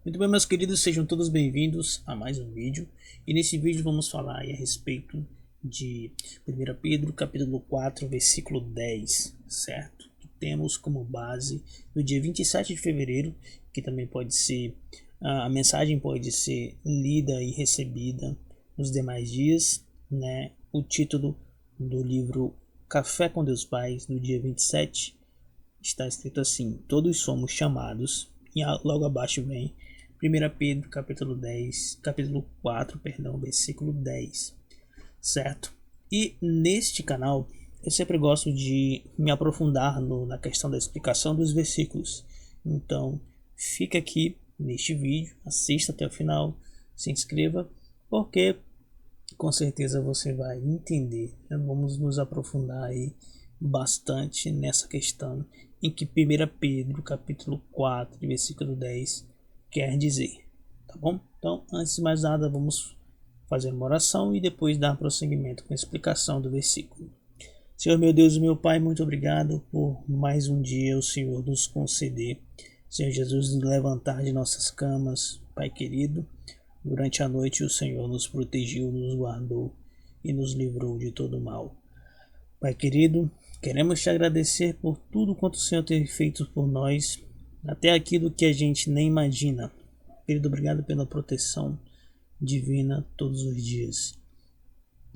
Muito bem, meus queridos, sejam todos bem-vindos a mais um vídeo. E nesse vídeo vamos falar a respeito de 1 Pedro, capítulo 4, versículo 10, certo? Que temos como base no dia 27 de fevereiro, que também pode ser, a mensagem pode ser lida e recebida nos demais dias, né? O título do livro Café com Deus Pai, do dia 27, está escrito assim: todos somos chamados, e logo abaixo vem 1 Pedro capítulo 4, perdão, versículo 10, certo? E neste canal eu sempre gosto de me aprofundar na questão da explicação dos versículos. Então fica aqui neste vídeo, assista até o final, se inscreva, porque com certeza você vai entender. Vamos nos aprofundar aí bastante nessa questão em que 1 Pedro capítulo 4 versículo 10 quer dizer, tá bom? Então, antes de mais nada, vamos fazer uma oração e depois dar prosseguimento com a explicação do versículo. Senhor meu Deus e meu Pai, muito obrigado por mais um dia o Senhor nos conceder. Senhor Jesus, nos levantar de nossas camas, Pai querido. Durante a noite o Senhor nos protegeu, nos guardou e nos livrou de todo mal. Pai querido, queremos te agradecer por tudo quanto o Senhor tem feito por nós, até aquilo que a gente nem imagina. Querido, obrigado pela proteção divina todos os dias.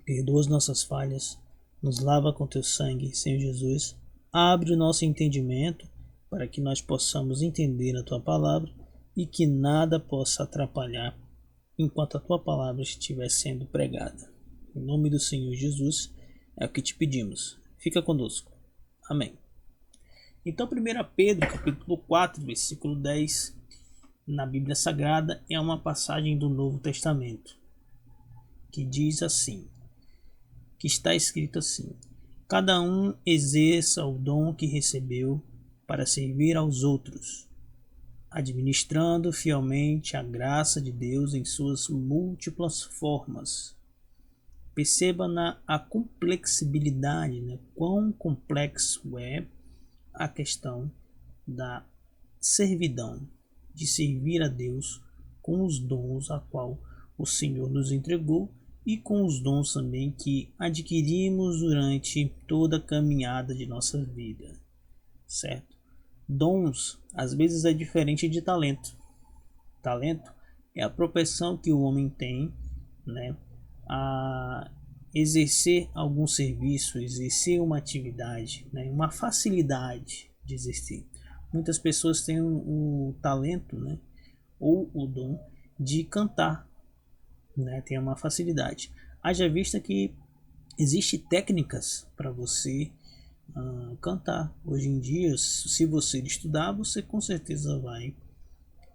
Perdoa as nossas falhas, nos lava com teu sangue, Senhor Jesus. Abre o nosso entendimento para que nós possamos entender a tua palavra e que nada possa atrapalhar enquanto a tua palavra estiver sendo pregada. Em nome do Senhor Jesus é o que te pedimos. Fica conosco. Amém. Então 1 Pedro capítulo 4 versículo 10 na Bíblia Sagrada é uma passagem do Novo Testamento que diz assim, que está escrito assim: cada um exerça o dom que recebeu para servir aos outros, administrando fielmente a graça de Deus em suas múltiplas formas. Perceba a complexibilidade, né? Quão complexo é a questão da servidão, de servir a Deus com os dons a qual o Senhor nos entregou e com os dons também que adquirimos durante toda a caminhada de nossa vida, certo? Dons às vezes é diferente de talento. Talento é a propensão que o homem tem, né, a exercer algum serviço, exercer uma atividade, né, uma facilidade de exercer. Muitas pessoas têm o talento, né, ou o dom de cantar, né, tem uma facilidade. Haja vista que existem técnicas para você cantar. Hoje em dia, se você estudar, você com certeza vai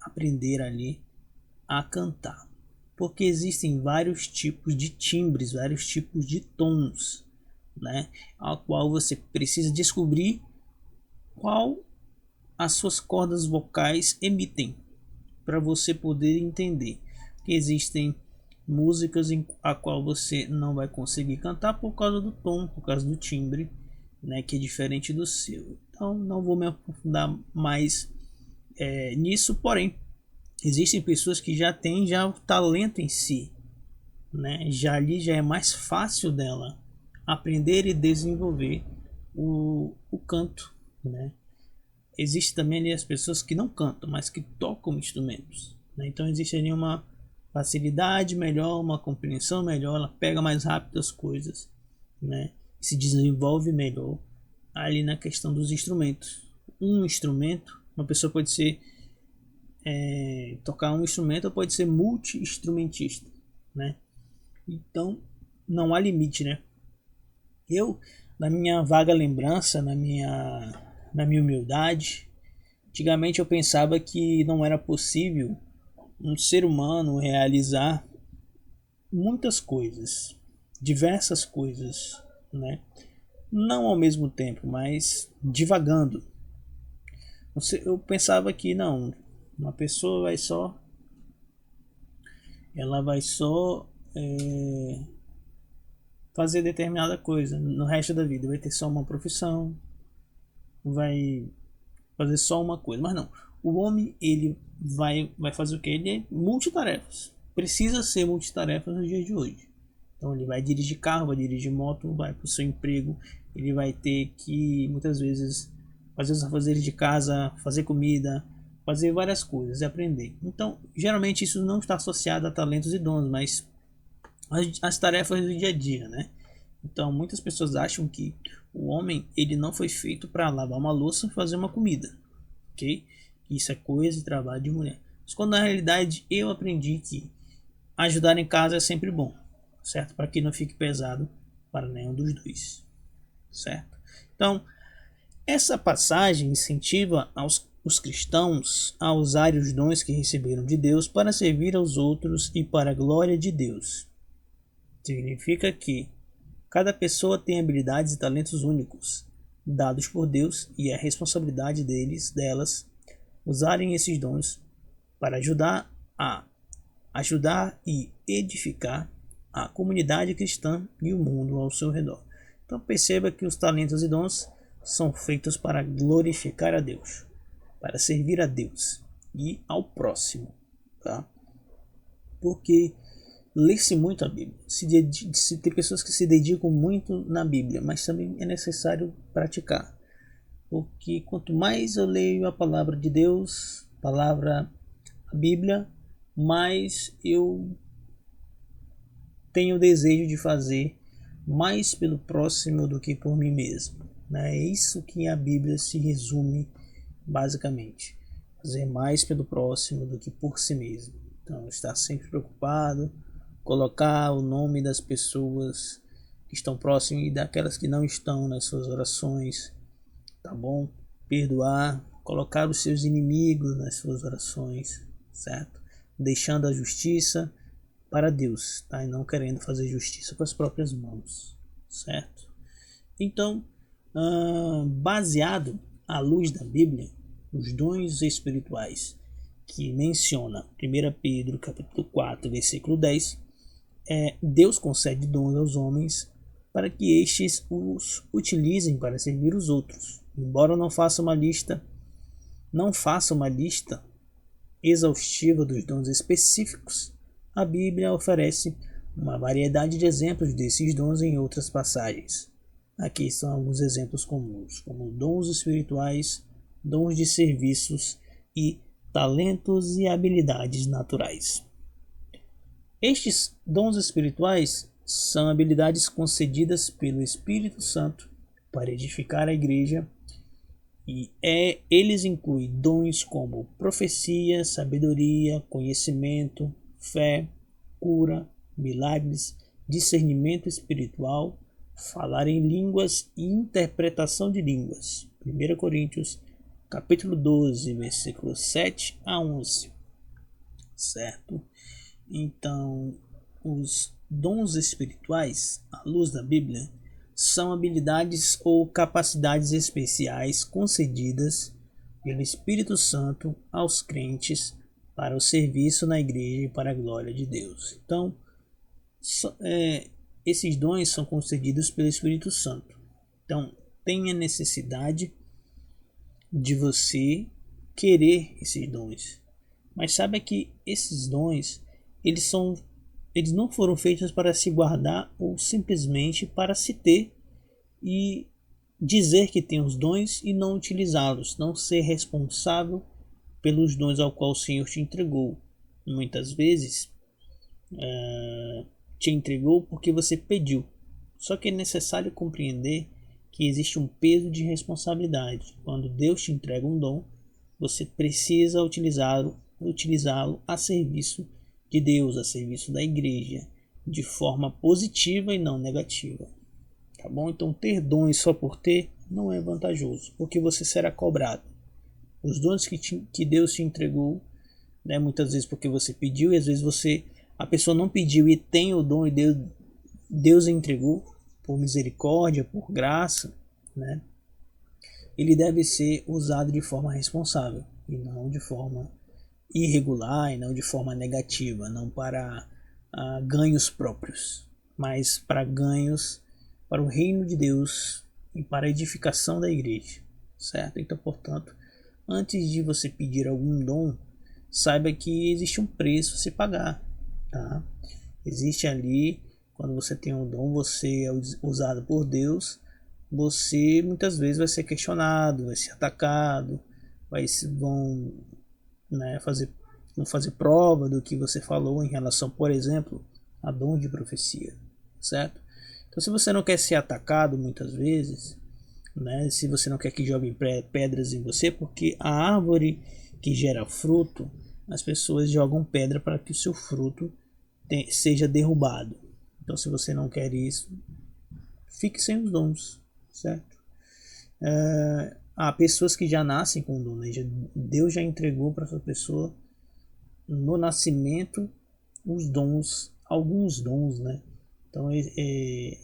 aprender ali a cantar, porque existem vários tipos de timbres, vários tipos de tons, né, a qual você precisa descobrir qual as suas cordas vocais emitem para você poder entender que existem músicas em a qual você não vai conseguir cantar por causa do tom, por causa do timbre, né, que é diferente do seu. Então não vou me aprofundar mais nisso, porém existem pessoas que já têm já o talento em si, né? Já ali já é mais fácil dela aprender e desenvolver o canto, né? Existe também ali as pessoas que não cantam, mas que tocam instrumentos, né? Então existe ali uma facilidade melhor, uma compreensão melhor, ela pega mais rápido as coisas, né? Se desenvolve melhor ali na questão dos instrumentos. Um instrumento, uma pessoa pode ser tocar um instrumento ou pode ser multi-instrumentista, né? Então não há limite, né? Eu, na minha vaga lembrança, na minha humildade, antigamente eu pensava que não era possível um ser humano realizar muitas coisas, diversas coisas, né? Não ao mesmo tempo, mas divagando. Eu pensava que não, uma pessoa ela vai só fazer determinada coisa no resto da vida, vai ter só uma profissão, vai fazer só uma coisa, mas não. O homem, ele vai fazer o que? Ele é multitarefas. Precisa ser multitarefas no dia de hoje. Então ele vai dirigir carro, vai dirigir moto, vai para o seu emprego. Ele vai ter que, muitas vezes, fazer os afazeres de casa, fazer comida, fazer várias coisas e aprender. Então, geralmente isso não está associado a talentos e dons, mas as tarefas do dia a dia, né? Então, muitas pessoas acham que o homem, ele não foi feito para lavar uma louça e fazer uma comida, ok? Isso é coisa e trabalho de mulher. Mas quando na realidade eu aprendi que ajudar em casa é sempre bom, certo? Para que não fique pesado para nenhum dos dois, certo? Então, essa passagem incentiva os cristãos a usarem os dons que receberam de Deus para servir aos outros e para a glória de Deus. Significa que cada pessoa tem habilidades e talentos únicos, dados por Deus, e é responsabilidade delas, usarem esses dons para ajudar e edificar a comunidade cristã e o mundo ao seu redor. Então perceba que os talentos e dons são feitos para glorificar a Deus, para servir a Deus e ao próximo, tá? Porque lê-se muito a Bíblia, se tem pessoas que se dedicam muito na Bíblia, mas também é necessário praticar, porque quanto mais eu leio a palavra de Deus, a Bíblia, mais eu tenho o desejo de fazer mais pelo próximo do que por mim mesmo, né? É isso que a Bíblia se resume basicamente, fazer mais pelo próximo do que por si mesmo. Então, estar sempre preocupado, colocar o nome das pessoas que estão próximas e daquelas que não estão nas suas orações, tá bom? Perdoar, colocar os seus inimigos nas suas orações, certo? Deixando a justiça para Deus, tá? E não querendo fazer justiça com as próprias mãos, certo? Então, baseado à luz da Bíblia, os dons espirituais que menciona 1 Pedro capítulo 4, versículo 10, Deus concede dons aos homens para que estes os utilizem para servir os outros. Embora não faça uma lista exaustiva dos dons específicos, a Bíblia oferece uma variedade de exemplos desses dons em outras passagens. Aqui são alguns exemplos comuns, como dons espirituais, dons de serviços e talentos e habilidades naturais. Estes dons espirituais são habilidades concedidas pelo Espírito Santo para edificar a igreja e eles incluem dons como profecia, sabedoria, conhecimento, fé, cura, milagres, discernimento espiritual, falar em línguas e interpretação de línguas. 1 Coríntios capítulo 12, versículos 7 a 11. Certo? Então, os dons espirituais, à luz da Bíblia, são habilidades ou capacidades especiais concedidas pelo Espírito Santo aos crentes para o serviço na igreja e para a glória de Deus. Então, esses dons são concedidos pelo Espírito Santo. Então, tem a necessidade de você querer esses dons. Mas saiba que esses dons, eles não foram feitos para se guardar ou simplesmente para se ter e dizer que tem os dons e não utilizá-los, não ser responsável pelos dons ao qual o Senhor te entregou. Muitas vezes te entregou porque você pediu. Só que é necessário compreender que existe um peso de responsabilidade. Quando Deus te entrega um dom, você precisa utilizá-lo a serviço de Deus, a serviço da igreja, de forma positiva e não negativa. Tá bom? Então, ter dons só por ter não é vantajoso, porque você será cobrado. Os dons que Deus te entregou, né, muitas vezes porque você pediu, e às vezes a pessoa não pediu e tem o dom e Deus entregou por misericórdia, por graça, né? Ele deve ser usado de forma responsável e não de forma irregular e não de forma negativa, não para ganhos próprios, mas para ganhos para o reino de Deus e para a edificação da igreja, certo? Então, portanto, antes de você pedir algum dom, saiba que existe um preço a se pagar, tá? Existe ali, quando você tem um dom, você é usado por Deus, você muitas vezes vai ser questionado, vai ser atacado, vão, né, vão fazer prova do que você falou em relação, por exemplo, a dom de profecia, certo? Então, se você não quer ser atacado muitas vezes, né, se você não quer que joguem pedras em você, porque a árvore que gera fruto, as pessoas jogam pedra para que o seu fruto seja derrubado. Então, se você não quer isso, fique sem os dons, certo? Há pessoas que já nascem com dom, né? Deus já entregou para essa pessoa no nascimento os dons, alguns dons, né? Então é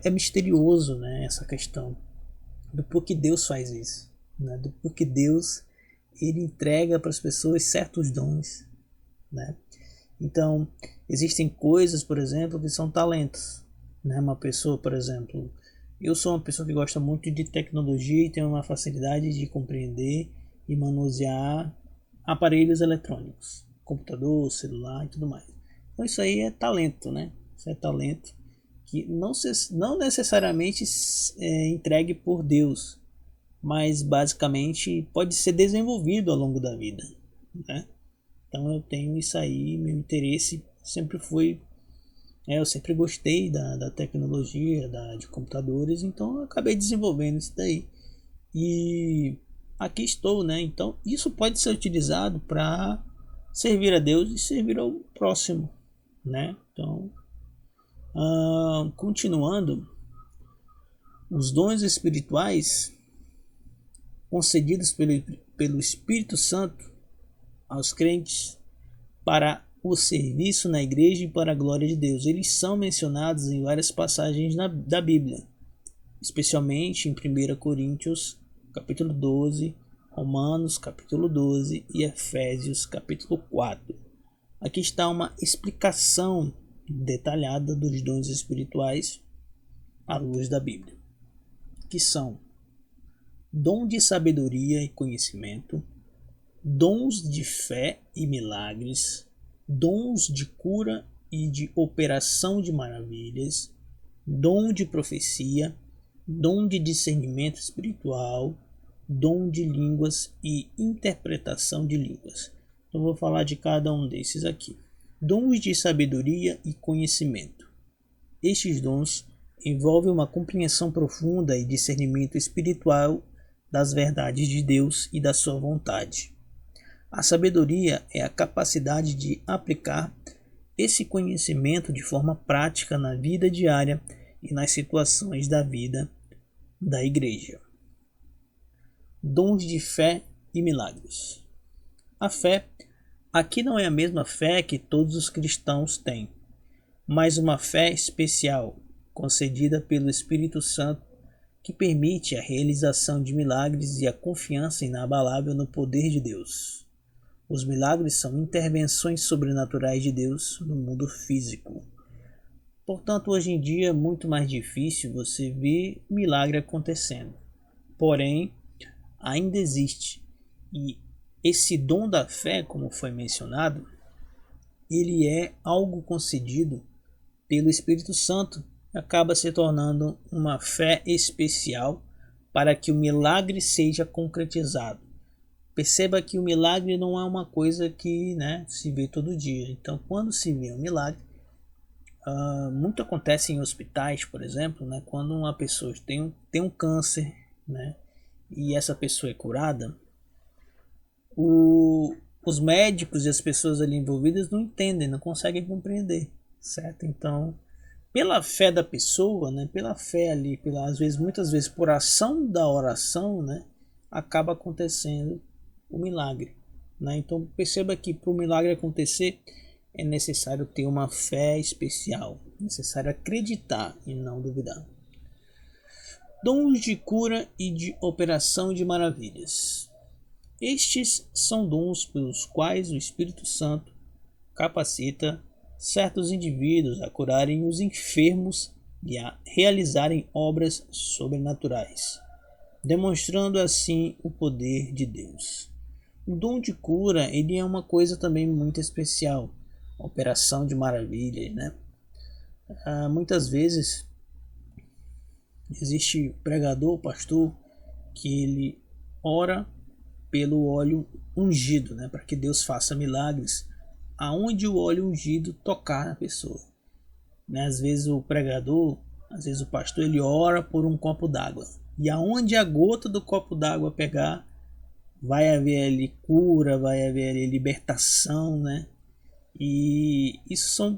misterioso, né, essa questão do porquê Deus faz isso, né? Do porquê Deus ele entrega para as pessoas certos dons, né? Então existem coisas, por exemplo, que são talentos, né? Uma pessoa, por exemplo, eu sou uma pessoa que gosta muito de tecnologia e tenho uma facilidade de compreender e manusear aparelhos eletrônicos, computador, celular e tudo mais. Então isso aí é talento, né? Isso é talento que não necessariamente é entregue por Deus, mas basicamente pode ser desenvolvido ao longo da vida, né? Então eu tenho isso aí, meu interesse sempre foi, eu sempre gostei da tecnologia, de computadores, então eu acabei desenvolvendo isso daí. E aqui estou, né? Então isso pode ser utilizado para servir a Deus e servir ao próximo, né? Então, continuando, os dons espirituais concedidos pelo Espírito Santo aos crentes para o serviço na igreja e para a glória de Deus. Eles são mencionados em várias passagens da Bíblia, especialmente em 1 Coríntios capítulo 12, Romanos capítulo 12 e Efésios capítulo 4. Aqui está uma explicação detalhada dos dons espirituais à luz da Bíblia, que são dom de sabedoria e conhecimento, dons de fé e milagres, dons de cura e de operação de maravilhas, dom de profecia, dom de discernimento espiritual, dom de línguas e interpretação de línguas. Então vou falar de cada um desses aqui. Dons de sabedoria e conhecimento. Estes dons envolvem uma compreensão profunda e discernimento espiritual das verdades de Deus e da sua vontade. A sabedoria é a capacidade de aplicar esse conhecimento de forma prática na vida diária e nas situações da vida da igreja. Dons de fé e milagres. A fé aqui não é a mesma fé que todos os cristãos têm, mas uma fé especial, concedida pelo Espírito Santo, que permite a realização de milagres e a confiança inabalável no poder de Deus. Os milagres são intervenções sobrenaturais de Deus no mundo físico. Portanto, hoje em dia é muito mais difícil você ver milagre acontecendo. Porém, ainda existe. E esse dom da fé, como foi mencionado, ele é algo concedido pelo Espírito Santo, acaba se tornando uma fé especial para que o milagre seja concretizado. Perceba que o milagre não é uma coisa que, né, se vê todo dia. Então, quando se vê um milagre, muito acontece em hospitais, por exemplo, né, quando uma pessoa tem um câncer, né, e essa pessoa é curada, os médicos e as pessoas ali envolvidas não entendem, não conseguem compreender, certo? Então, pela fé da pessoa, né, pela fé ali, muitas vezes por ação da oração, né, acaba acontecendo o milagre, né? Então perceba que para o milagre acontecer é necessário ter uma fé especial, é necessário acreditar e não duvidar. Dons de cura e de operação de maravilhas. Estes são dons pelos quais o Espírito Santo capacita certos indivíduos a curarem os enfermos e a realizarem obras sobrenaturais. demonstrando assim o poder de Deus. O dom de cura, ele é uma coisa também muito especial, operação de maravilhas, né? Muitas vezes existe pregador, pastor, que ele ora pelo óleo ungido, né, para que Deus faça milagres aonde o óleo ungido tocar na pessoa, né? Às vezes o pregador, às vezes o pastor, ele ora por um copo d'água e aonde a gota do copo d'água pegar, vai haver ali cura, vai haver ali libertação, né? E isso são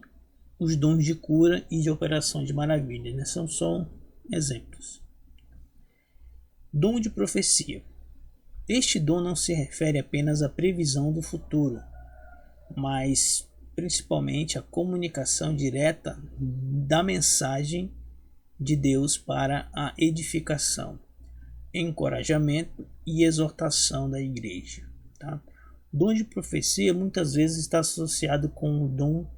os dons de cura e de operação de maravilha, né? São só exemplos. Dom de profecia. Este dom não se refere apenas à previsão do futuro, mas principalmente à comunicação direta da mensagem de Deus para a edificação, encorajamento e exortação da igreja. Tá? O dom de profecia muitas vezes está associado com o dom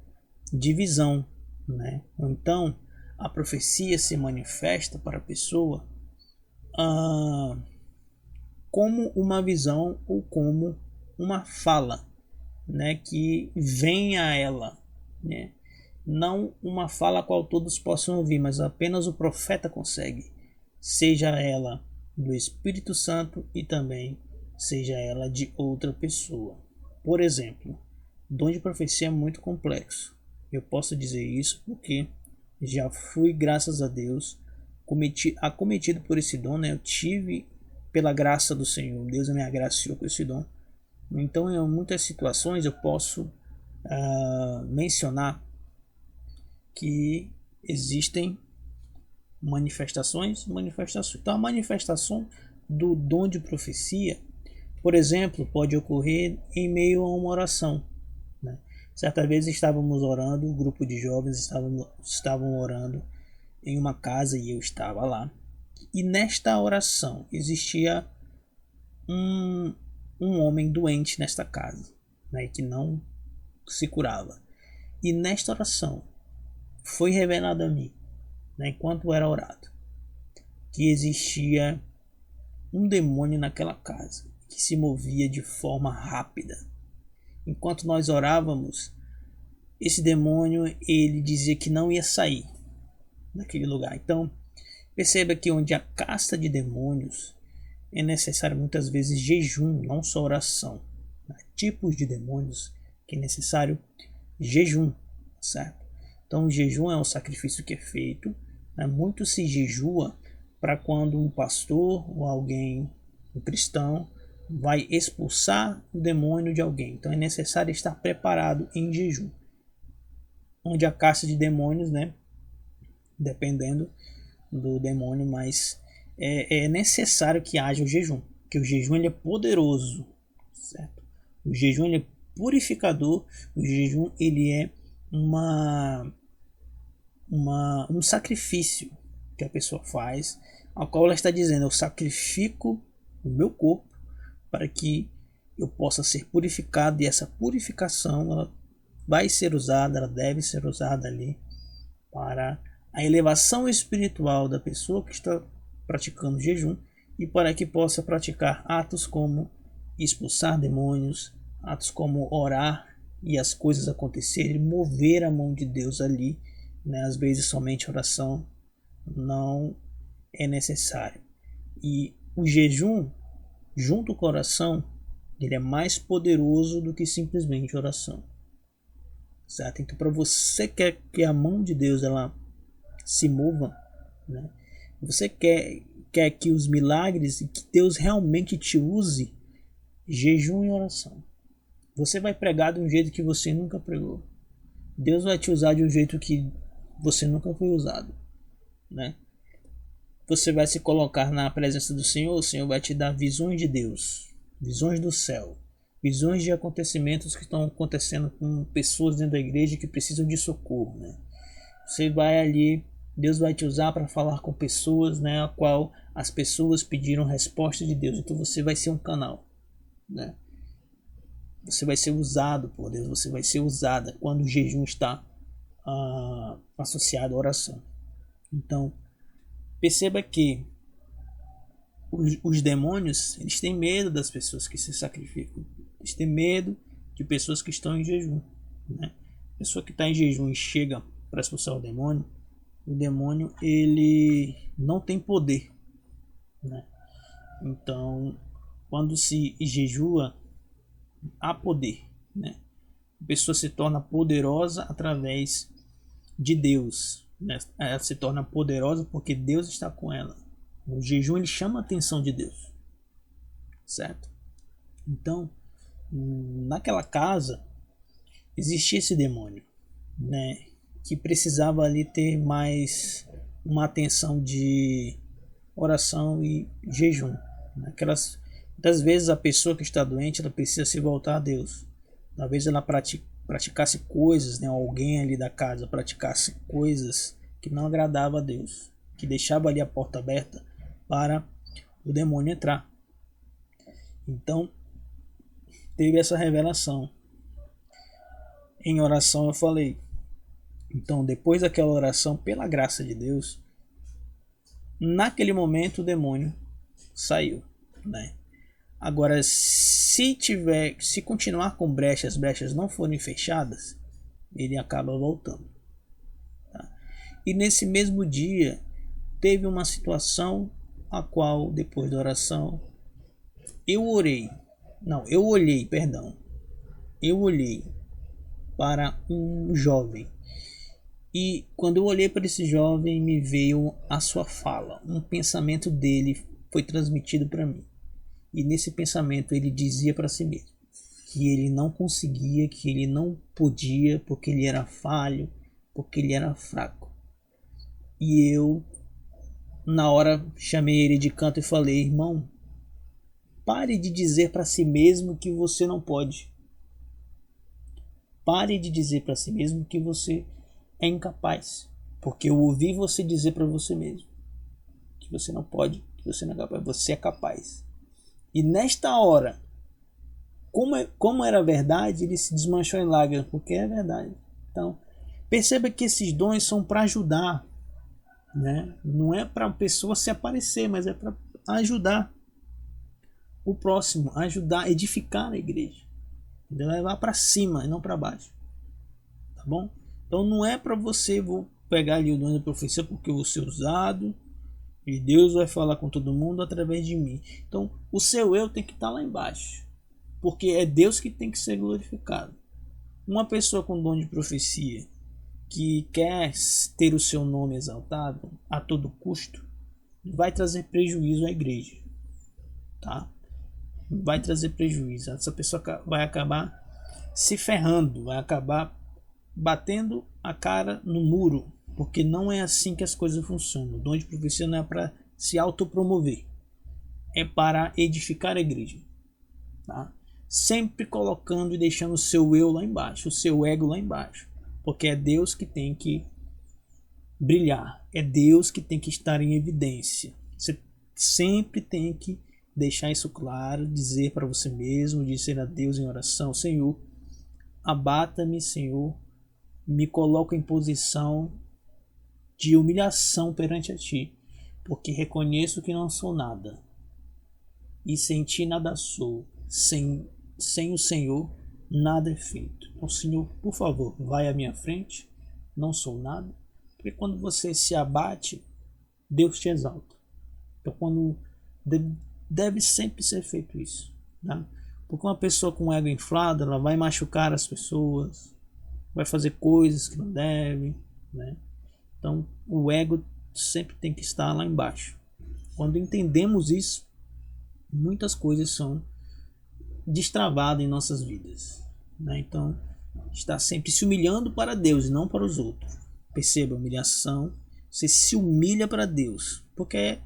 de visão, né? Então, a profecia se manifesta para a pessoa como uma visão ou como uma fala, né, que vem a ela, né? Não uma fala a qual todos possam ouvir, mas apenas o profeta consegue, seja ela do Espírito Santo e também seja ela de outra pessoa. Por exemplo, o dom de profecia é muito complexo. Eu posso dizer isso porque já fui, graças a Deus, acometido por esse dom, né? Eu tive, pela graça do Senhor, Deus me agraciou com esse dom. Então, em muitas situações eu posso mencionar que existem manifestações. Então, a manifestação do dom de profecia, por exemplo, pode ocorrer em meio a uma oração, né? Certa vez estávamos orando, um grupo de jovens estavam orando em uma casa e eu estava lá. E nesta oração existia um homem doente nesta casa, né, que não se curava. E nesta oração foi revelado a mim, né, enquanto era orado, que existia um demônio naquela casa que se movia de forma rápida. Enquanto nós orávamos, esse demônio ele dizia que não ia sair daquele lugar. Então perceba que onde há casta de demônios é necessário muitas vezes jejum, não só oração. Há tipos de demônios que é necessário jejum, certo? Então o jejum é um sacrifício que é feito, né? Muito se jejua para quando um pastor ou alguém, um cristão, vai expulsar o demônio de alguém. Então é necessário estar preparado em jejum. Onde a casta de demônios, né? Dependendo do demônio, mas é necessário que haja o jejum, porque o jejum ele é poderoso, certo? O jejum ele é purificador, o jejum ele é um sacrifício que a pessoa faz, ao qual ela está dizendo: eu sacrifico o meu corpo para que eu possa ser purificado, e essa purificação ela vai ser usada, ela deve ser usada ali para a elevação espiritual da pessoa que está praticando jejum e para que possa praticar atos como expulsar demônios, atos como orar e as coisas acontecerem, mover a mão de Deus ali, né? Às vezes somente oração não é necessário. E o jejum, junto com a oração, ele é mais poderoso do que simplesmente oração, certo? Então, para você quer que a mão de Deus ela se mova, né? Você quer que os milagres e que Deus realmente te use, jejum e oração. Você vai pregar de um jeito que você nunca pregou. Deus vai te usar de um jeito que você nunca foi usado, né? Você vai se colocar na presença do Senhor, o Senhor vai te dar visões de Deus, visões do céu, visões de acontecimentos que estão acontecendo com pessoas dentro da igreja que precisam de socorro, né? Você vai ali, Deus vai te usar para falar com pessoas, né, a qual as pessoas pediram resposta de Deus. Então você vai ser um canal, né? Você vai ser usado por Deus, você vai ser usada quando o jejum está associado à oração. Então perceba que os demônios, eles têm medo das pessoas que se sacrificam. Eles têm medo de pessoas que estão em jejum, né? A pessoa que está em jejum e chega para expulsar o demônio ele não tem poder, né? Então, quando se jejua, há poder, né? A pessoa se torna poderosa através de Deus, né? Ela se torna poderosa porque Deus está com ela. O jejum ele chama a atenção de Deus, certo? Então, naquela casa existia esse demônio, né? Que precisava ali ter mais uma atenção de oração e jejum. Aquelas, muitas vezes a pessoa que está doente ela precisa se voltar a Deus. Talvez ela praticasse coisas, né? Alguém ali da casa praticasse coisas que não agradava a Deus, que deixava ali a porta aberta para o demônio entrar. Então teve essa revelação. Em oração eu falei. Então depois daquela oração, pela graça de Deus, naquele momento o demônio saiu, né? Agora, se continuar com brechas, as brechas não forem fechadas, ele acaba voltando. Tá? E nesse mesmo dia teve uma situação a qual depois da oração eu olhei para um jovem. E quando eu olhei para esse jovem, me veio a sua fala. Um pensamento dele foi transmitido para mim. E nesse pensamento ele dizia para si mesmo que ele não conseguia, que ele não podia, porque ele era falho, porque ele era fraco. E eu, na hora, chamei ele de canto e falei: irmão, pare de dizer para si mesmo que você não pode. Pare de dizer para si mesmo que você é incapaz. Porque eu ouvi você dizer para você mesmo que você não pode, que você não é capaz. Você é capaz. E nesta hora, como era verdade, ele se desmanchou em lágrimas, porque é verdade. Então, perceba que esses dons são para ajudar, né? Não é para a pessoa se aparecer, mas é para ajudar o próximo, ajudar, edificar a igreja, levar para cima e não para baixo, tá bom? Então não é para você vou pegar ali o dom da profecia porque eu vou ser usado e Deus vai falar com todo mundo através de mim. Então o seu eu tem que estar lá embaixo, porque é Deus que tem que ser glorificado. Uma pessoa com dom de profecia que quer ter o seu nome exaltado a todo custo vai trazer prejuízo à igreja, tá? Vai trazer prejuízo. Essa pessoa vai acabar se ferrando, vai acabar batendo a cara no muro, porque não é assim que as coisas funcionam. O dom de profecia não é para se autopromover, é para edificar a igreja, tá? Sempre colocando e deixando o seu eu lá embaixo, o seu ego lá embaixo, porque é Deus que tem que brilhar, é Deus que tem que estar em evidência. Você sempre tem que deixar isso claro, dizer para você mesmo, dizer a Deus em oração: Senhor, abata-me, Senhor, me coloco em posição de humilhação perante a Ti, porque reconheço que não sou nada, e sem Ti nada sou, sem o Senhor nada é feito. Então, Senhor, por favor, vai à minha frente, não sou nada, porque quando você se abate, Deus te exalta. Então, quando deve sempre ser feito isso, tá? Porque uma pessoa com o ego inflado, ela vai machucar as pessoas, vai fazer coisas que não deve, né? Então o ego sempre tem que estar lá embaixo. Quando entendemos isso, muitas coisas são destravadas em nossas vidas, né? Então está sempre se humilhando para Deus e não para os outros. Perceba a humilhação. Você se humilha para Deus, porque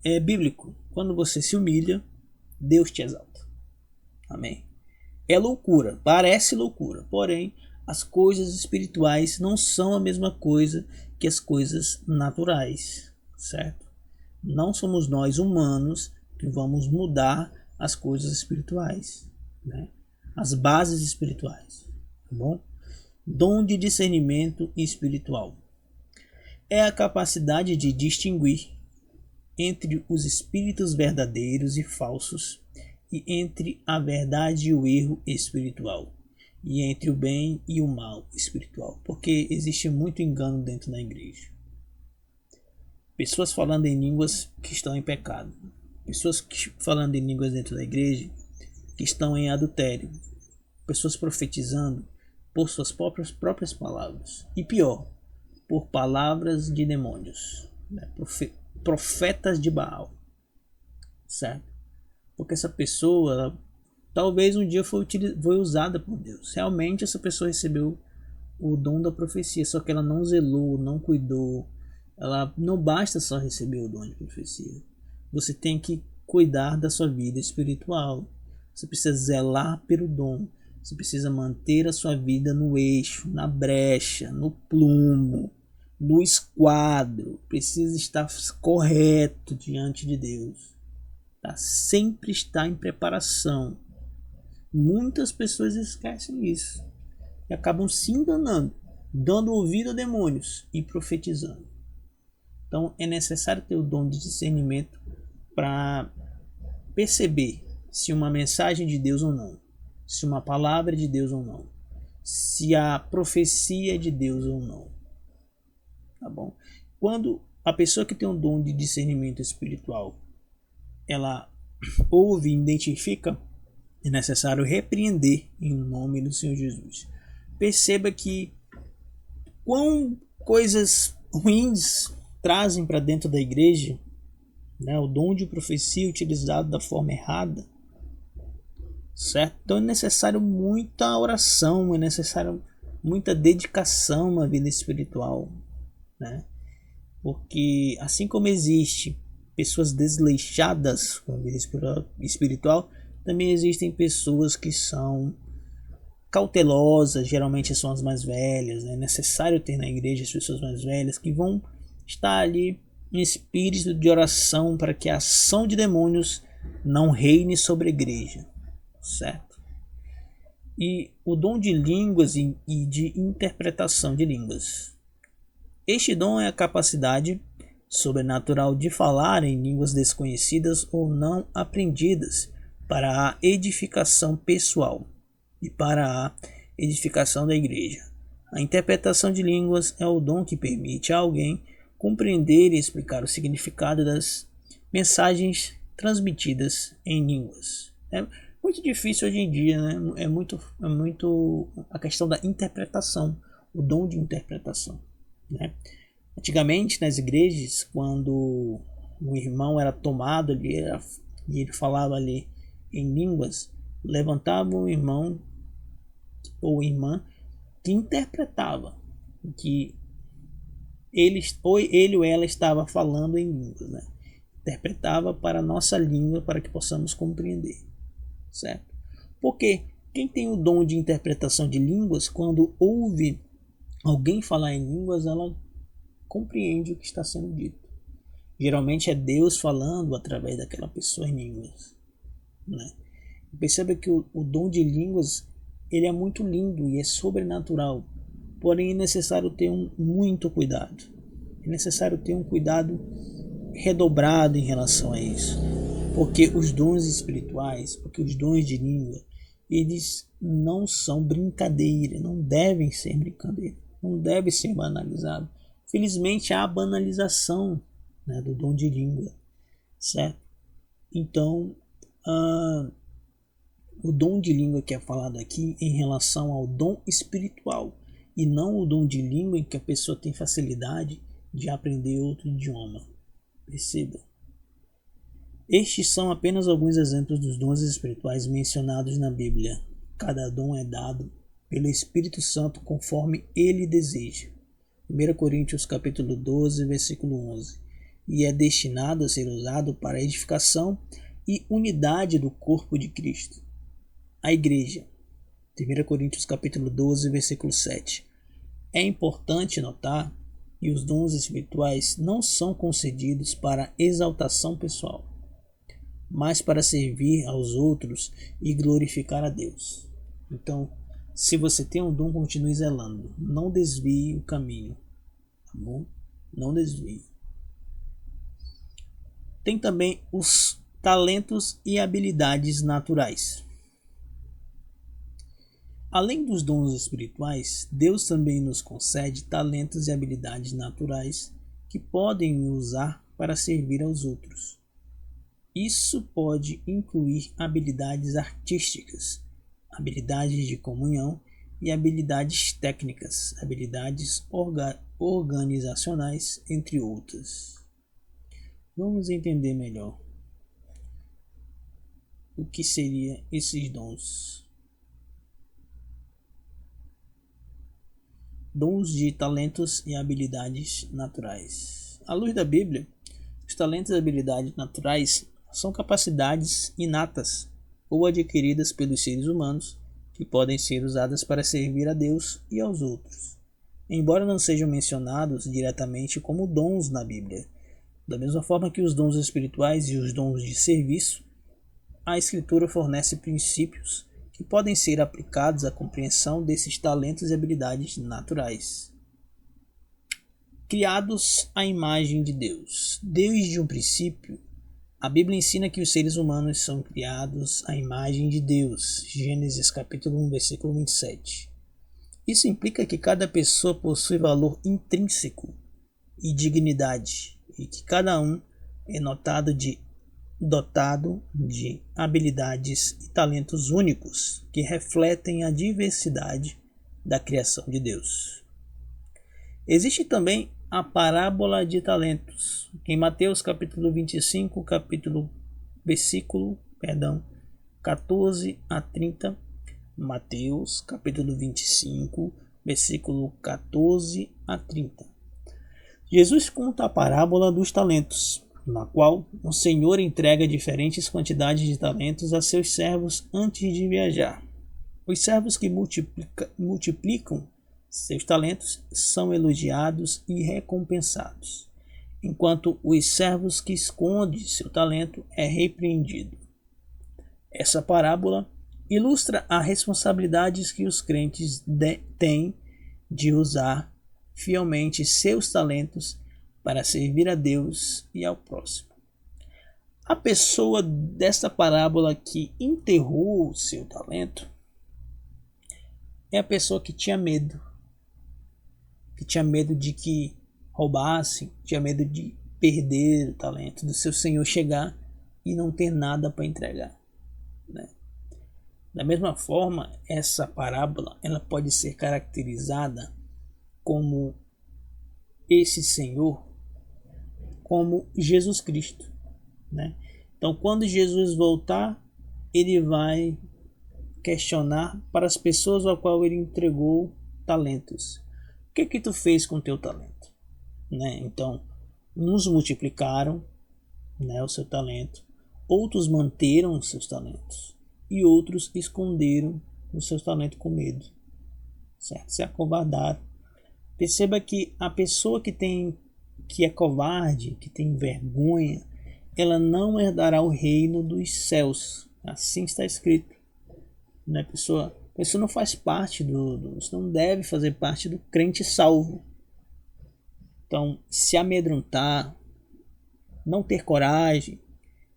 é bíblico. Quando você se humilha, Deus te exalta. Amém. É loucura, parece loucura, porém as coisas espirituais não são a mesma coisa que as coisas naturais, certo? Não somos nós humanos que vamos mudar as coisas espirituais, né? As bases espirituais, tá bom? Dom de discernimento espiritual é a capacidade de distinguir entre os espíritos verdadeiros e falsos, e entre a verdade e o erro espiritual, e entre o bem e o mal espiritual, porque existe muito engano dentro da igreja. Pessoas falando em línguas que estão em pecado, pessoas falando em línguas dentro da igreja que estão em adultério, pessoas profetizando por suas próprias palavras, e pior, por palavras de demônios, né? Profetas de Baal, certo? Porque essa pessoa, ela, talvez um dia foi usada por Deus. Realmente essa pessoa recebeu o dom da profecia, só que ela não zelou, não cuidou. Ela não basta só receber o dom de profecia. Você tem que cuidar da sua vida espiritual. Você precisa zelar pelo dom. Você precisa manter a sua vida no eixo, na brecha, no plumo, no esquadro. Precisa estar correto diante de Deus. Tá? Sempre está em preparação. Muitas pessoas esquecem isso e acabam se enganando, dando ouvido a demônios e profetizando. Então é necessário ter o dom de discernimento para perceber se uma mensagem de Deus ou não, se uma palavra de Deus ou não, se a profecia é de Deus ou não. Tá bom? Quando a pessoa que tem um dom de discernimento espiritual, ela ouve e identifica, é necessário repreender em nome do Senhor Jesus. Perceba que quão coisas ruins trazem para dentro da igreja, né? O dom de profecia utilizado da forma errada, certo? Então é necessário muita oração, é necessário muita dedicação na vida espiritual, né? Porque assim como existe pessoas desleixadas com a vida espiritual, também existem pessoas que são cautelosas, geralmente são as mais velhas, né? É necessário ter na igreja as pessoas mais velhas que vão estar ali em espírito de oração para que a ação de demônios não reine sobre a igreja, certo? E o dom de línguas e de interpretação de línguas. Este dom é a capacidade sobrenatural de falar em línguas desconhecidas ou não aprendidas para a edificação pessoal e para a edificação da igreja. A interpretação de línguas é o dom que permite a alguém compreender e explicar o significado das mensagens transmitidas em línguas. É muito difícil hoje em dia, né? É muito a questão da interpretação, o dom de interpretação, né? Antigamente nas igrejas, quando um irmão era tomado ali, e ele falava ali em línguas, levantava um irmão ou irmã que interpretava que ele ou ela estava falando em línguas, né? Interpretava para a nossa língua para que possamos compreender, certo? Porque quem tem o dom de interpretação de línguas, quando ouve alguém falar em línguas, ela compreende o que está sendo dito. Geralmente é Deus falando através daquela pessoa em línguas, né? Perceba que o dom de línguas ele é muito lindo e é sobrenatural, porém é necessário ter muito cuidado. É necessário ter um cuidado redobrado em relação a isso, porque os dons espirituais, porque os dons de língua, eles não são brincadeira, não devem ser brincadeira, não devem ser banalizados. Felizmente há a banalização, né, do dom de língua, certo? Então, o dom de língua que é falado aqui em relação ao dom espiritual e não o dom de língua em que a pessoa tem facilidade de aprender outro idioma. Perceba. Estes são apenas alguns exemplos dos dons espirituais mencionados na Bíblia. Cada dom é dado pelo Espírito Santo conforme ele deseja. 1 Coríntios capítulo 12, versículo 11. E é destinado a ser usado para a edificação e unidade do corpo de Cristo, a igreja. 1 Coríntios capítulo 12, versículo 7. É importante notar que os dons espirituais não são concedidos para exaltação pessoal, mas para servir aos outros e glorificar a Deus. Então, se você tem um dom, continue zelando. Não desvie o caminho, tá bom? Não desvie. Tem também os talentos e habilidades naturais. Além dos dons espirituais, Deus também nos concede talentos e habilidades naturais que podem usar para servir aos outros. Isso pode incluir habilidades artísticas, habilidades de comunhão e habilidades técnicas, habilidades organizacionais, entre outras. Vamos entender melhor o que seriam esses dons. Dons de talentos e habilidades naturais. À luz da Bíblia, os talentos e habilidades naturais são capacidades inatas ou adquiridas pelos seres humanos que podem ser usadas para servir a Deus e aos outros, embora não sejam mencionados diretamente como dons na Bíblia. Da mesma forma que os dons espirituais e os dons de serviço, a Escritura fornece princípios que podem ser aplicados à compreensão desses talentos e habilidades naturais. Criados à imagem de Deus. Desde um princípio, a Bíblia ensina que os seres humanos são criados à imagem de Deus. Gênesis capítulo 1, versículo 27. Isso implica que cada pessoa possui valor intrínseco e dignidade, e que cada um é dotado de habilidades e talentos únicos que refletem a diversidade da criação de Deus. Existe também a parábola de talentos. Em Mateus capítulo 25, versículo 14 a 30, Mateus capítulo 25, versículo 14 a 30. Jesus conta a parábola dos talentos, na qual o Senhor entrega diferentes quantidades de talentos a seus servos antes de viajar. Os servos que multiplicam seus talentos são elogiados e recompensados, enquanto os servos que escondem seu talento é repreendido. Essa parábola ilustra as responsabilidades que os crentes têm de usar fielmente seus talentos para servir a Deus e ao próximo. A pessoa desta parábola que enterrou o seu talento é a pessoa que tinha medo de que roubassem, tinha medo de perder o talento do seu Senhor chegar e não ter nada para entregar, né? Da mesma forma, essa parábola ela pode ser caracterizada como esse Senhor, como Jesus Cristo, né? Então, quando Jesus voltar, ele vai questionar para as pessoas ao qual ele entregou talentos: o que tu fez com o teu talento, né? Então, uns multiplicaram, né, o seu talento, outros manteram os seus talentos e outros esconderam os seus talentos com medo, certo? Se acovardaram. Perceba que a pessoa que é covarde, que tem vergonha, ela não herdará o reino dos céus. Assim está escrito, né? A pessoa não faz parte isso não deve fazer parte do crente salvo. Então, se amedrontar, não ter coragem,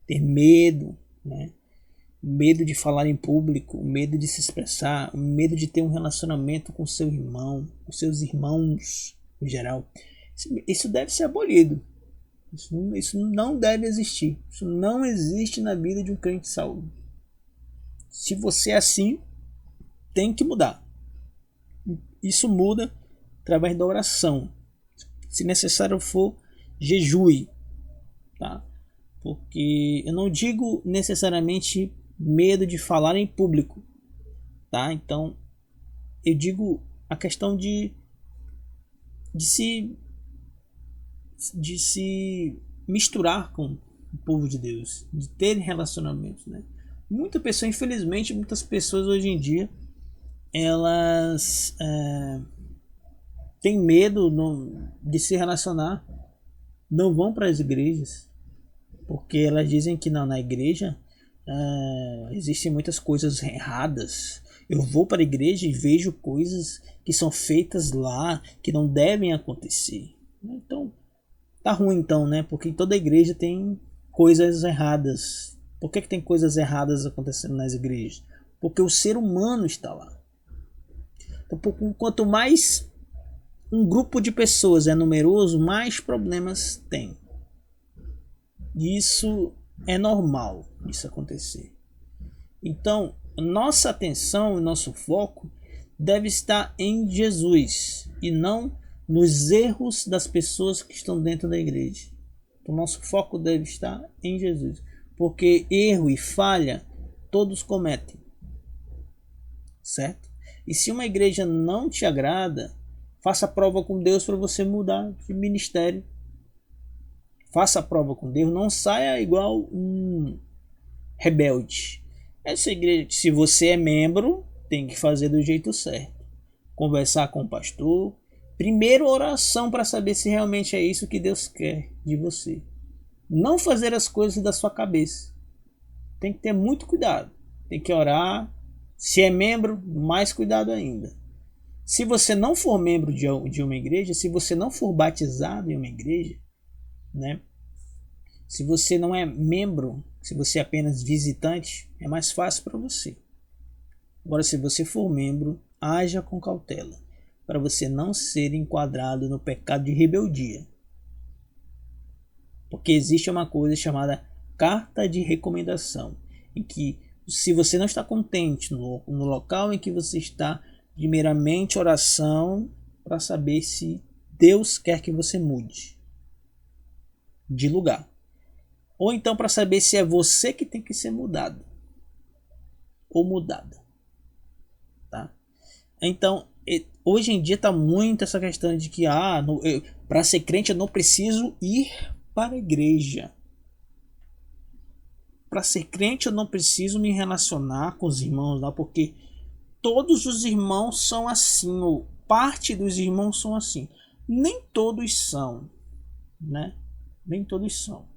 ter medo, né? Medo de falar em público, medo de se expressar, medo de ter um relacionamento com seu irmão, com seus irmãos em geral, isso deve ser abolido. Isso não deve existir. Isso não existe na vida de um crente salvo. Se você é assim, tem que mudar. Isso muda através da oração. Se necessário for, jejue, tá? Porque eu não digo necessariamente medo de falar em público, tá? Então eu digo a questão de se misturar com o povo de Deus, de ter relacionamentos, né? Muitas pessoas hoje em dia elas têm medo de se relacionar, não vão para as igrejas, porque elas dizem que na igreja existem muitas coisas erradas. Eu vou para a igreja e vejo coisas que são feitas lá que não devem acontecer. Então tá ruim, então, né? Porque toda igreja tem coisas erradas. Por que tem coisas erradas acontecendo nas igrejas? Porque o ser humano está lá. Então, quanto mais um grupo de pessoas é numeroso, mais problemas tem. Isso é normal, isso acontecer. Então, nossa atenção e nosso foco deve estar em Jesus e não nos erros das pessoas que estão dentro da igreja. O nosso foco deve estar em Jesus, porque erro e falha todos cometem, certo? E se uma igreja não te agrada, faça prova com Deus para você mudar de ministério. Faça prova com Deus, não saia igual um rebelde. Essa igreja, se você é membro, tem que fazer do jeito certo. Conversar com o pastor. Primeiro, oração para saber se realmente é isso que Deus quer de você. Não fazer as coisas da sua cabeça. Tem que ter muito cuidado. Tem que orar. Se é membro, mais cuidado ainda. Se você não for membro de uma igreja, se você não for batizado em uma igreja, né? Se você não é membro, se você é apenas visitante, é mais fácil para você. Agora, se você for membro, haja com cautela, para você não ser enquadrado no pecado de rebeldia. Porque existe uma coisa chamada carta de recomendação, em que, se você não está contente no local em que você está, primeiramente oração para saber se Deus quer que você mude de lugar. Ou então para saber se é você que tem que ser mudado ou mudada. Tá? Então, hoje em dia está muito essa questão de que para ser crente eu não preciso ir para a igreja. Para ser crente eu não preciso me relacionar com os irmãos lá, porque todos os irmãos são assim, ou parte dos irmãos são assim. Nem todos são, né? Nem todos são.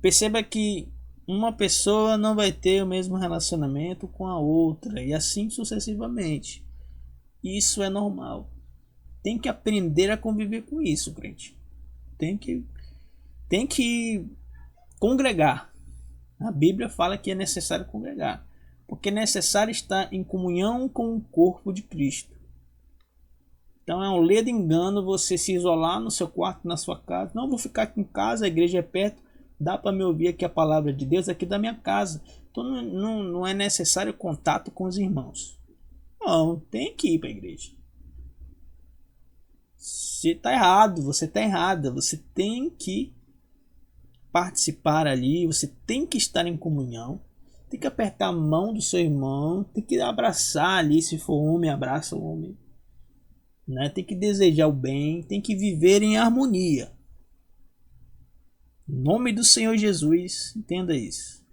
Perceba que uma pessoa não vai ter o mesmo relacionamento com a outra e assim sucessivamente. Isso é normal. Tem que aprender a conviver com isso, crente. Tem que congregar. A Bíblia fala que é necessário congregar, porque é necessário estar em comunhão com o corpo de Cristo. Então é um ledo engano você se isolar no seu quarto, na sua casa. Não, vou ficar aqui em casa, a igreja é perto. Dá para me ouvir aqui a palavra de Deus aqui da minha casa. Então não é necessário contato com os irmãos. Não, tem que ir para a igreja. Você está errado, você está errada. Você tem que participar ali, você tem que estar em comunhão. Tem que apertar a mão do seu irmão. Tem que abraçar ali, se for homem, abraça o homem. Né? Tem que desejar o bem, tem que viver em harmonia. Em nome do Senhor Jesus, entenda isso.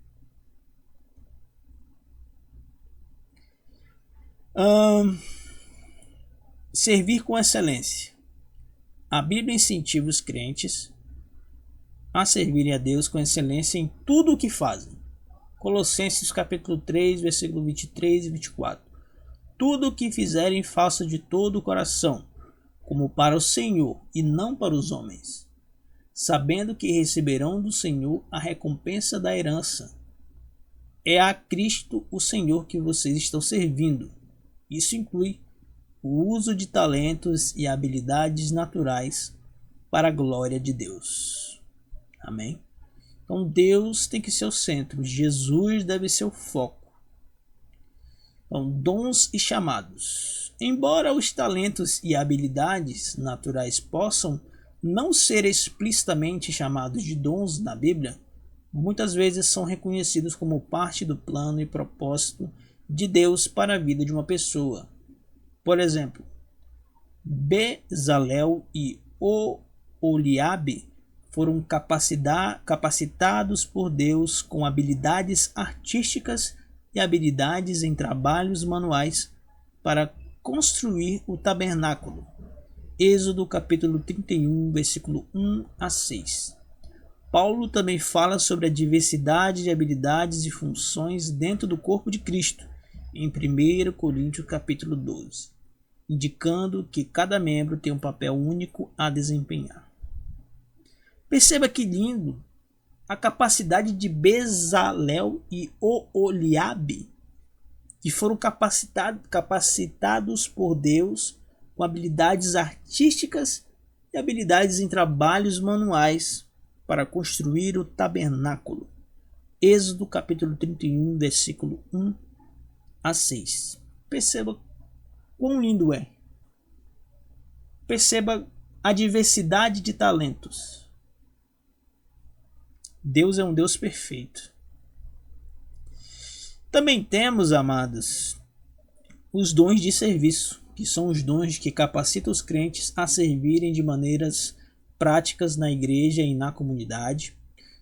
Servir com excelência. A Bíblia incentiva os crentes a servirem a Deus com excelência em tudo o que fazem. Colossenses capítulo 3, versículo 23 e 24. Tudo o que fizerem, faça de todo o coração, como para o Senhor e não para os homens, sabendo que receberão do Senhor a recompensa da herança. É a Cristo o Senhor que vocês estão servindo. Isso inclui o uso de talentos e habilidades naturais para a glória de Deus. Amém? Então Deus tem que ser o centro, Jesus deve ser o foco. Então, dons e chamados. Embora os talentos e habilidades naturais possam não ser explicitamente chamados de dons na Bíblia, muitas vezes são reconhecidos como parte do plano e propósito de Deus para a vida de uma pessoa. Por exemplo, Bezalel e Oholiabe foram capacitados por Deus com habilidades artísticas e habilidades em trabalhos manuais para construir o tabernáculo. Êxodo capítulo 31, versículo 1 a 6. Paulo também fala sobre a diversidade de habilidades e funções dentro do corpo de Cristo, em 1 Coríntios capítulo 12, indicando que cada membro tem um papel único a desempenhar. Perceba que lindo a capacidade de Bezalel e Oholiabe, que foram capacitados por Deus com habilidades artísticas e habilidades em trabalhos manuais para construir o tabernáculo. Êxodo capítulo 31, versículo 1 a 6. Perceba quão lindo é. Perceba a diversidade de talentos. Deus é um Deus perfeito. Também temos, amados, os dons de serviço, que são os dons que capacitam os crentes a servirem de maneiras práticas na igreja e na comunidade.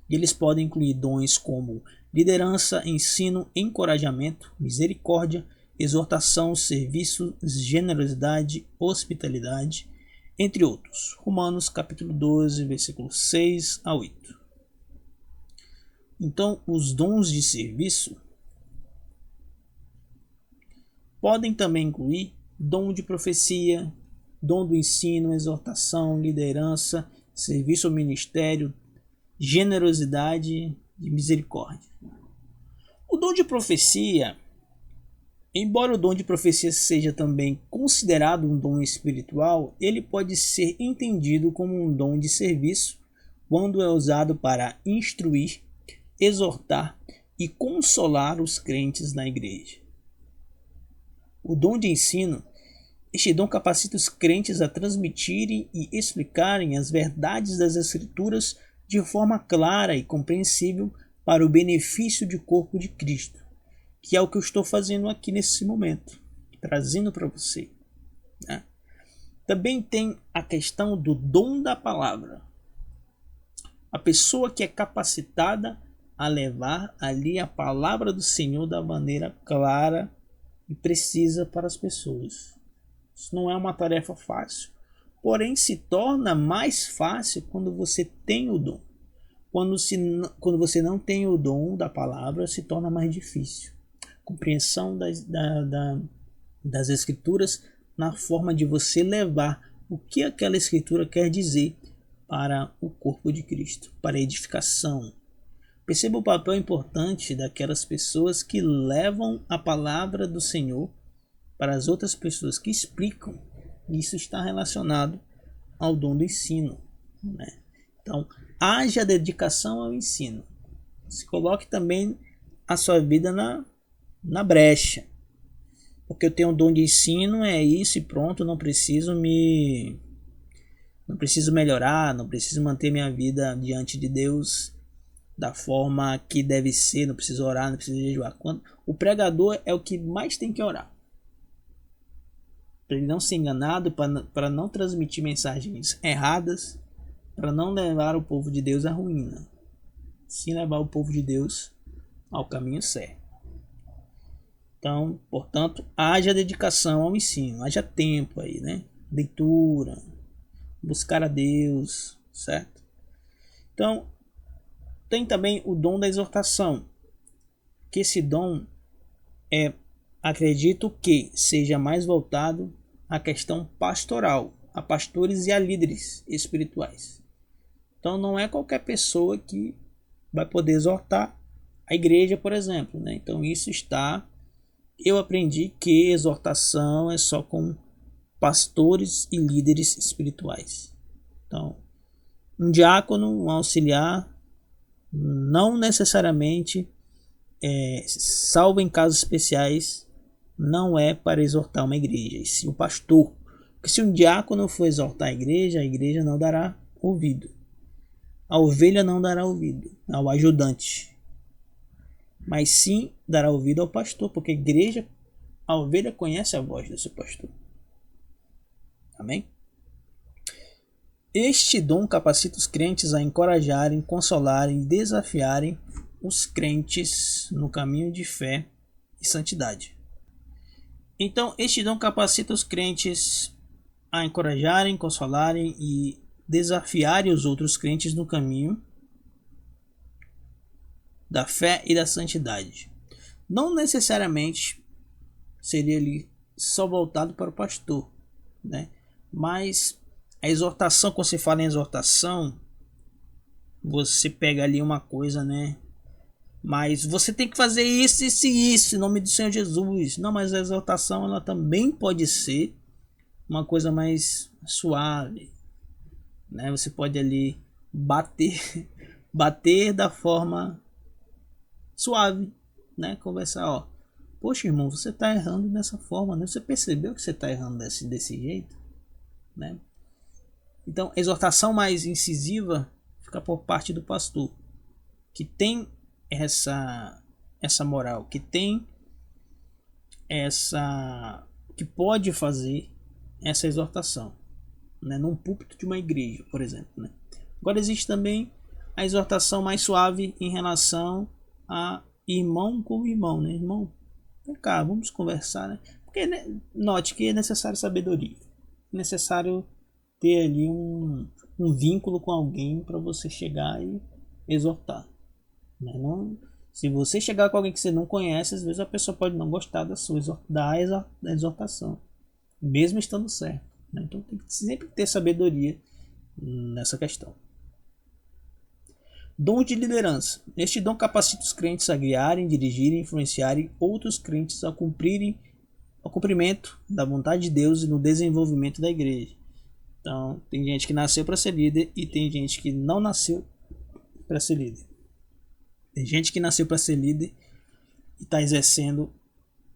E eles podem incluir dons como liderança, ensino, encorajamento, misericórdia, exortação, serviço, generosidade, hospitalidade, entre outros. Romanos capítulo 12, versículos 6 a 8. Então, os dons de serviço podem também incluir dom de profecia, dom do ensino, exortação, liderança, serviço ao ministério, generosidade e misericórdia. O dom de profecia, embora o dom de profecia seja também considerado um dom espiritual, ele pode ser entendido como um dom de serviço quando é usado para instruir, exortar e consolar os crentes na igreja. O dom de ensino, este dom capacita os crentes a transmitirem e explicarem as verdades das Escrituras de forma clara e compreensível para o benefício do corpo de Cristo, que é o que eu estou fazendo aqui nesse momento, trazendo para você, né? Também tem a questão do dom da palavra. A pessoa que é capacitada a levar ali a palavra do Senhor da maneira clara e precisa para as pessoas. Isso não é uma tarefa fácil, porém se torna mais fácil quando você tem o dom. Quando você não tem o dom da palavra, se torna mais difícil. Compreensão das escrituras na forma de você levar o que aquela escritura quer dizer para o corpo de Cristo, para a edificação. Perceba o papel importante daquelas pessoas que levam a palavra do Senhor para as outras pessoas, que explicam. Isso está relacionado ao dom do ensino, né? Então, haja dedicação ao ensino. Se coloque também a sua vida na brecha. Porque eu tenho um dom de ensino, é isso e pronto, não preciso melhorar, não preciso manter minha vida diante de Deus da forma que deve ser, não preciso orar, não preciso jejuar. O pregador é o que mais tem que orar, para ele não ser enganado, para não transmitir mensagens erradas, para não levar o povo de Deus à ruína, sim levar o povo de Deus ao caminho certo. Então, portanto, haja dedicação ao ensino, haja tempo aí, né? Leitura, buscar a Deus, certo? Então, tem também o dom da exortação, que esse dom acredito que seja mais voltado à questão pastoral, a pastores e a líderes espirituais. Então não é qualquer pessoa que vai poder exortar a igreja, por exemplo, né? Então eu aprendi que exortação é só com pastores e líderes espirituais. Então, um diácono, um auxiliar, não necessariamente, salvo em casos especiais, não é para exortar uma igreja, e sim o pastor. Porque se um diácono for exortar a igreja não dará ouvido. A ovelha não dará ouvido ao ajudante, mas sim dará ouvido ao pastor, porque a ovelha conhece a voz do seu pastor. Amém? Este dom capacita os crentes a encorajarem, consolarem e desafiarem os crentes no caminho de fé e santidade. Então, este dom capacita os crentes a encorajarem, consolarem e desafiarem os outros crentes no caminho da fé e da santidade. Não necessariamente seria ali só voltado para o pastor, né? Mas a exortação, quando se fala em exortação, você pega ali uma coisa, né? Mas você tem que fazer isso, isso e isso, em nome do Senhor Jesus. Não, mas a exortação ela também pode ser uma coisa mais suave, né? Você pode ali bater, bater da forma suave, né? Conversar, ó. Poxa, irmão, você tá errando dessa forma, né? Você percebeu que você tá errando desse jeito, né? Então, exortação mais incisiva fica por parte do pastor, que tem essa moral, que tem que pode fazer essa exortação, né, num púlpito de uma igreja, por exemplo, né? Agora existe também a exortação mais suave em relação a irmão com irmão, né? Irmão, vem cá, vamos conversar, né? Porque, né, note que é necessário sabedoria, é necessário ter ali um vínculo com alguém para você chegar e exortar, né? Não, se você chegar com alguém que você não conhece, às vezes a pessoa pode não gostar da exortação, mesmo estando certo, né? Então tem que sempre ter sabedoria nessa questão. Dom de liderança. Este dom capacita os crentes a guiarem, dirigirem, influenciarem outros crentes ao cumprimento da vontade de Deus e no desenvolvimento da igreja. Então, tem gente que nasceu para ser líder e tem gente que não nasceu para ser líder. Tem gente que nasceu para ser líder e está exercendo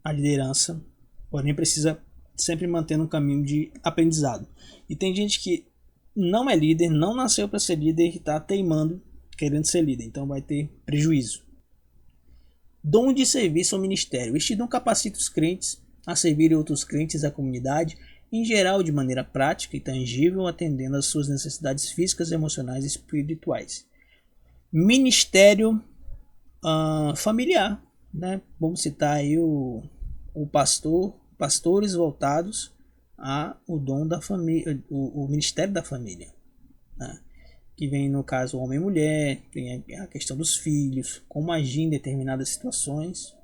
a liderança, porém precisa sempre manter um caminho de aprendizado. E tem gente que não é líder, não nasceu para ser líder e está teimando, querendo ser líder, então vai ter prejuízo. Dom de serviço ao ministério. Este dom capacita os crentes a servirem outros crentes da comunidade, em geral de maneira prática e tangível, atendendo às suas necessidades físicas, emocionais e espirituais. Ministério familiar, né? Vamos citar aí o pastores voltados ao dom da família, o ministério da família, né? Que vem no caso homem e mulher, tem a questão dos filhos, como agir em determinadas situações,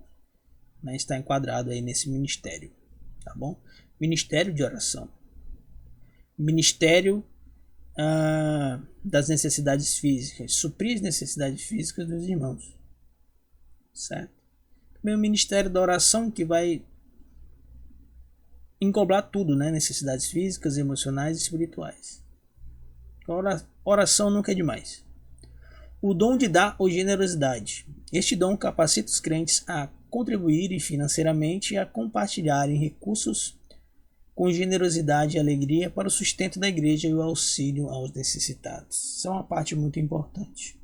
né? Está enquadrado aí nesse ministério, tá bom? Ministério de oração, ministério das necessidades físicas, suprir as necessidades físicas dos irmãos, certo? Também o ministério da oração, que vai englobar tudo, né? Necessidades físicas, emocionais e espirituais. Oração nunca é demais. O dom de dar ou generosidade. Este dom capacita os crentes a contribuírem financeiramente e a compartilharem recursos com generosidade e alegria para o sustento da igreja e o auxílio aos necessitados. Isso é uma parte muito importante.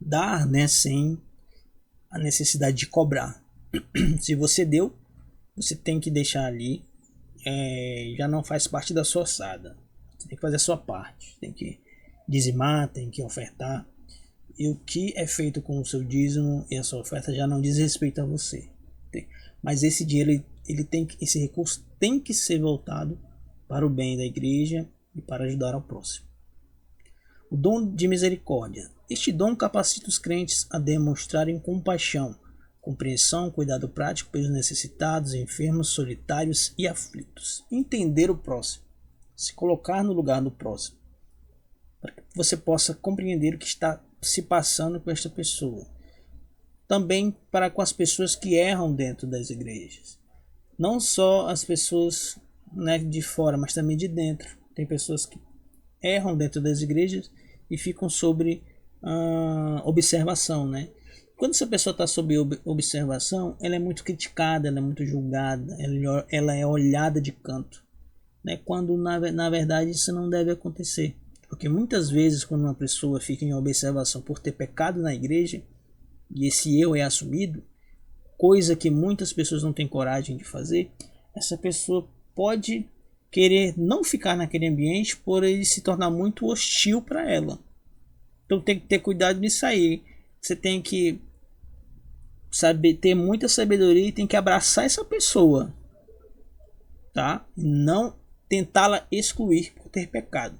Dar, né, sem a necessidade de cobrar. Se você deu, você tem que deixar ali, já não faz parte da sua ossada. Você tem que fazer a sua parte, tem que dizimar, tem que ofertar. E o que é feito com o seu dízimo e a sua oferta já não diz respeito a você. Mas esse dinheiro, esse recurso tem que ser voltado para o bem da igreja e para ajudar ao próximo. O dom de misericórdia. Este dom capacita os crentes a demonstrarem compaixão, compreensão, cuidado prático pelos necessitados, enfermos, solitários e aflitos. Entender o próximo, se colocar no lugar do próximo, para que você possa compreender o que está se passando com esta pessoa. Também para com as pessoas que erram dentro das igrejas. Não só as pessoas, né, de fora, mas também de dentro. Tem pessoas que erram dentro das igrejas e ficam sobre observação, né? Quando essa pessoa está sob observação, ela é muito criticada, ela é muito julgada, ela é olhada de canto, né? Quando na verdade isso não deve acontecer, porque muitas vezes quando uma pessoa fica em observação por ter pecado na igreja e esse eu é assumido, coisa que muitas pessoas não têm coragem de fazer, essa pessoa pode querer não ficar naquele ambiente por ele se tornar muito hostil para ela. Então tem que ter cuidado nisso aí. Você tem que saber, ter muita sabedoria e tem que abraçar essa pessoa, tá? Não tentá-la excluir por ter pecado,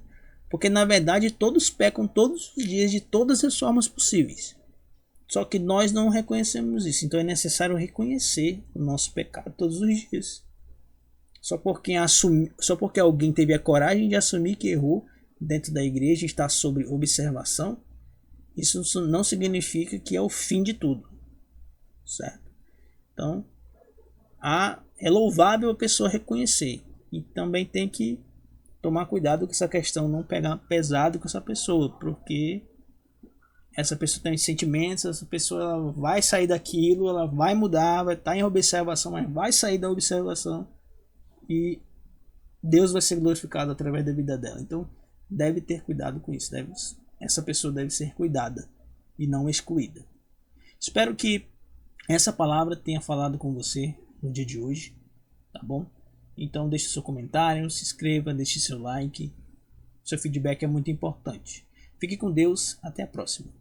porque na verdade todos pecam todos os dias de todas as formas possíveis. Só que nós não reconhecemos isso, então é necessário reconhecer o nosso pecado todos os dias. Só porque alguém teve a coragem de assumir que errou, dentro da igreja, está sob observação, isso não significa que é o fim de tudo, certo? Então, é louvável a pessoa reconhecer, e também tem que tomar cuidado com essa questão, não pegar pesado com essa pessoa, porque essa pessoa tem sentimentos, essa pessoa ela vai sair daquilo, ela vai mudar, vai estar em observação, mas vai sair da observação e Deus vai ser glorificado através da vida dela. Então, deve ter cuidado com isso. Essa pessoa deve ser cuidada e não excluída. Espero que essa palavra tenha falado com você no dia de hoje, tá bom? Então, deixe seu comentário, se inscreva, deixe seu like. Seu feedback é muito importante. Fique com Deus, até a próxima.